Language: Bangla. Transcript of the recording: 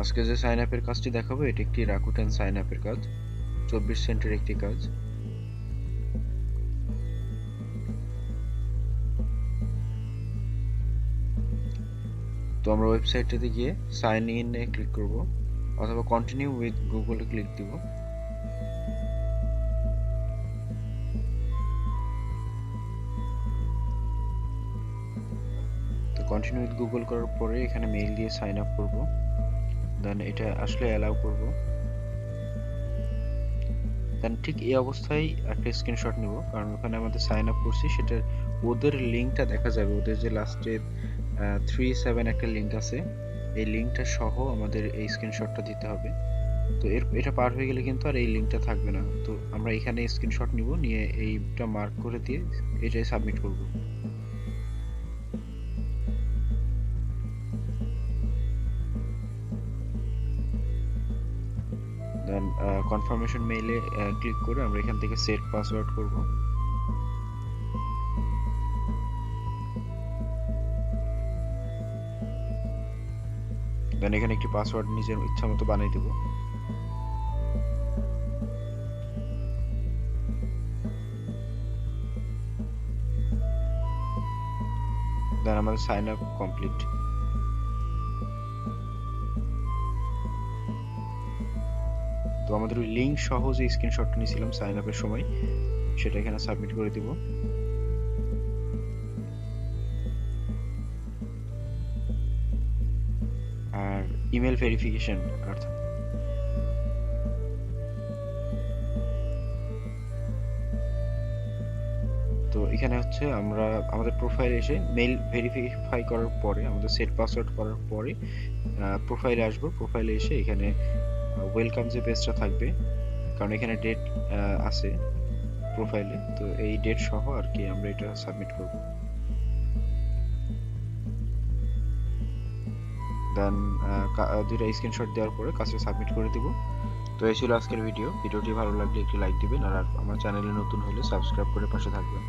আজকে যে সাইন আপের কাজটি দেখাবো এটি একটি রাকুটেন সাইন আপের কাজ, 24 সেন্টের একটি কাজ। তো আমরা ওয়েবসাইটটাতে গিয়ে সাইন ইন এ ক্লিক করব অথবা continue with Google A click দিব। তো কন্টিনিউ উইথ গুগল করার পরে এখানে মেইল দিয়ে সাইন আপ করব, দেন এটা আসলে অ্যালাউ করব। দেন ঠিক এই অবস্থায় একটা স্ক্রিনশট নিব, কারণ ওখানে আমাদের সাইন আপ করছি সেটার ওদের লিঙ্কটা দেখা যাবে। ওদের যে লাস্টে 37 একটা লিঙ্ক আছে, এই লিঙ্কটা সহ আমাদের এই স্ক্রিনশটটা দিতে হবে। তো এটা পার হয়ে গেলে কিন্তু আর এই লিঙ্কটা থাকবে না। তো আমরা এখানে স্ক্রিনশট নিব, নিয়ে এইটা মার্ক করে দিয়ে এটাই সাবমিট করব। দেন কনফার্মেশন মেইলে ক্লিক করে আমরা এখান থেকে সেট পাসওয়ার্ড করব। দেন এখানে একটি পাসওয়ার্ড নিজের ইচ্ছা মতো বানিয়ে দেব। দেন আমাদের সাইন আপ কমপ্লিট। তো আমাদের ওই লিঙ্ক সহ যে স্ক্রিনশটটা নিয়েছিলাম সাইন আপের সময়, সেটা এখানে সাবমিট করে দিব। আর ইমেল ভেরিফিকেশন, অর্থাৎ তো এখানে হচ্ছে আমরা আমাদের প্রোফাইলে এসে মেইল ভেরিফাই করার পরে, আমাদের সেট পাসওয়ার্ড করার পরে প্রোফাইলে আসবো। প্রোফাইলে এসে এখানে ওয়েলকাম যে পেজটা থাকবে, কারণ এখানে ডেট আছে প্রোফাইলে, তো এই ডেট সহ আর কি আমরা এটা সাবমিট করব। দেন দুইটা স্ক্রিনশট দেওয়ার পরে কাজটা সাবমিট করে দিব। তো এই ছিল আজকের ভিডিওটি ভালো লাগলে একটি লাইক দিবেন, আর আমার চ্যানেলে নতুন হলে সাবস্ক্রাইব করে পাশে থাকবেন।